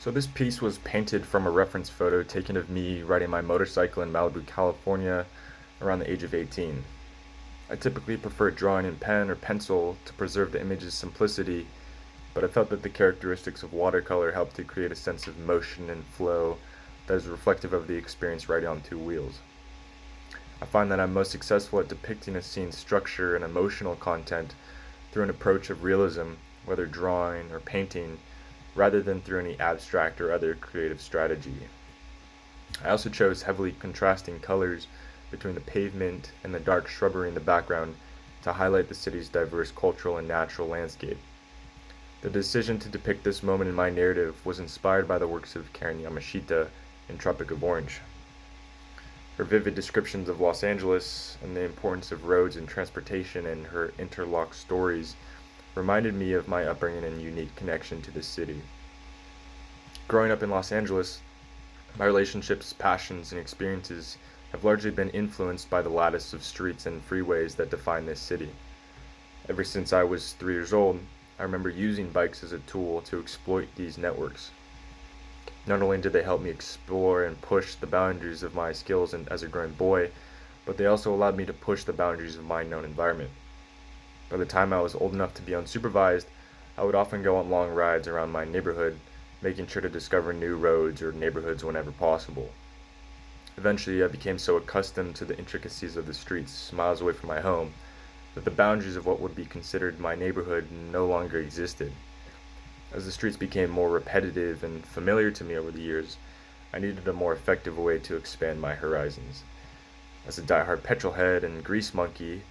So this piece was painted from a reference photo taken of me riding my motorcycle in Malibu, California around the age of 18. I typically prefer drawing in pen or pencil to preserve the image's simplicity, but I felt that the characteristics of watercolor helped to create a sense of motion and flow that is reflective of the experience riding on two wheels. I find that I'm most successful at depicting a scene's structure and emotional content through an approach of realism, whether drawing or painting, rather than through any abstract or other creative strategy. I also chose heavily contrasting colors between the pavement and the dark shrubbery in the background to highlight the city's diverse cultural and natural landscape. The decision to depict this moment in my narrative was inspired by the works of Karen Yamashita in Tropic of Orange. Her vivid descriptions of Los Angeles and the importance of roads and transportation and her interlocked stories reminded me of my upbringing and unique connection to the city. Growing up in Los Angeles, my relationships, passions, and experiences have largely been influenced by the lattice of streets and freeways that define this city. Ever since I was 3 years old, I remember using bikes as a tool to exploit these networks. Not only did they help me explore and push the boundaries of my skills as a growing boy, but they also allowed me to push the boundaries of my known environment. By the time I was old enough to be unsupervised, I would often go on long rides around my neighborhood, making sure to discover new roads or neighborhoods whenever possible. Eventually, I became so accustomed to the intricacies of the streets miles away from my home that the boundaries of what would be considered my neighborhood no longer existed. As the streets became more repetitive and familiar to me over the years, I needed a more effective way to expand my horizons. As a diehard petrolhead and grease monkey,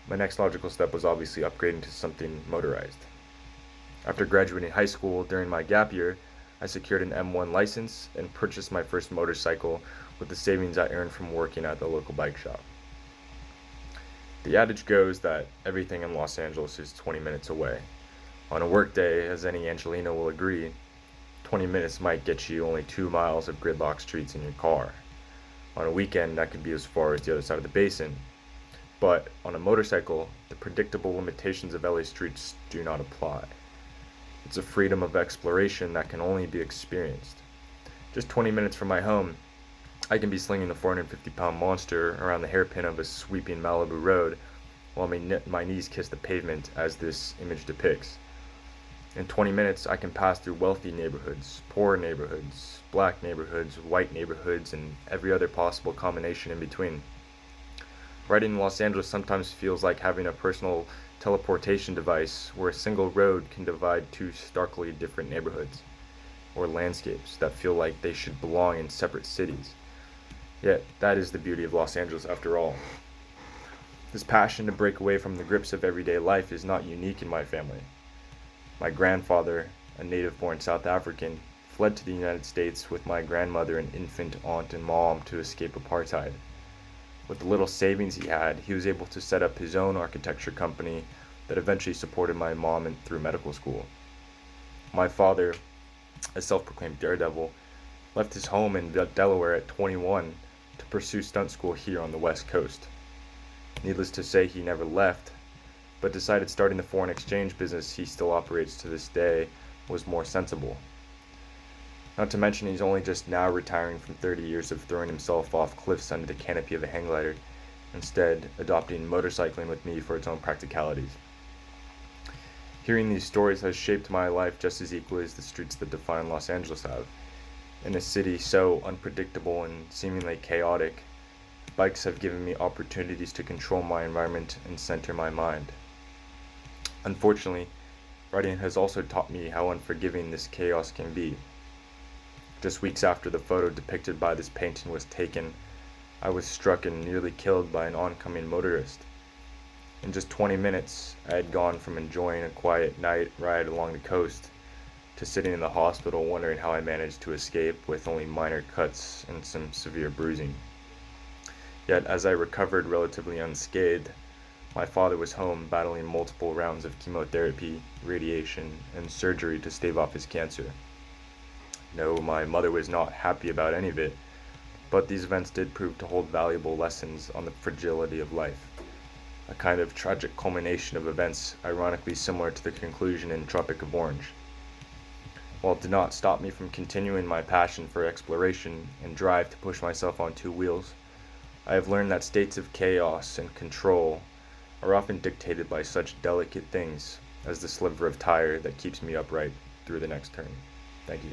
my next logical step was obviously upgrading to something motorized. After graduating high school during my gap year, I secured an M1 license and purchased my first motorcycle with the savings I earned from working at the local bike shop. The adage goes that everything in Los Angeles is 20 minutes away. On a workday, as any Angelino will agree, 20 minutes might get you only 2 miles of gridlock streets in your car. On a weekend, that could be as far as the other side of the basin. But on a motorcycle, the predictable limitations of LA streets do not apply. It's a freedom of exploration that can only be experienced. Just 20 minutes from my home, I can be slinging the 450-pound monster around the hairpin of a sweeping Malibu road while my knees kiss the pavement as this image depicts. In 20 minutes, I can pass through wealthy neighborhoods, poor neighborhoods, black neighborhoods, white neighborhoods, and every other possible combination in between. Riding in Los Angeles sometimes feels like having a personal teleportation device where a single road can divide two starkly different neighborhoods, or landscapes that feel like they should belong in separate cities. Yet, that is the beauty of Los Angeles after all. This passion to break away from the grips of everyday life is not unique in my family. My grandfather, a native-born South African, fled to the United States with my grandmother and infant aunt and mom to escape apartheid. With the little savings he had, he was able to set up his own architecture company that eventually supported my mom through medical school. My father, a self-proclaimed daredevil, left his home in Delaware at 21 to pursue stunt school here on the West Coast. Needless to say, he never left, but decided starting the foreign exchange business he still operates to this day was more sensible. Not to mention he's only just now retiring from 30 years of throwing himself off cliffs under the canopy of a hang glider, instead adopting motorcycling with me for its own practicalities. Hearing these stories has shaped my life just as equally as the streets that define Los Angeles have. In a city so unpredictable and seemingly chaotic, bikes have given me opportunities to control my environment and center my mind. Unfortunately, riding has also taught me how unforgiving this chaos can be. Just weeks after the photo depicted by this painting was taken, I was struck and nearly killed by an oncoming motorist. In just 20 minutes, I had gone from enjoying a quiet night ride along the coast to sitting in the hospital wondering how I managed to escape with only minor cuts and some severe bruising. Yet, as I recovered relatively unscathed, my father was home battling multiple rounds of chemotherapy, radiation, and surgery to stave off his cancer. No, my mother was not happy about any of it, but these events did prove to hold valuable lessons on the fragility of life, a kind of tragic culmination of events ironically similar to the conclusion in Tropic of Orange. while it did not stop me from continuing my passion for exploration and drive to push myself on two wheels. I have learned that states of chaos and control are often dictated by such delicate things as the sliver of tire that keeps me upright through the next turn. Thank you.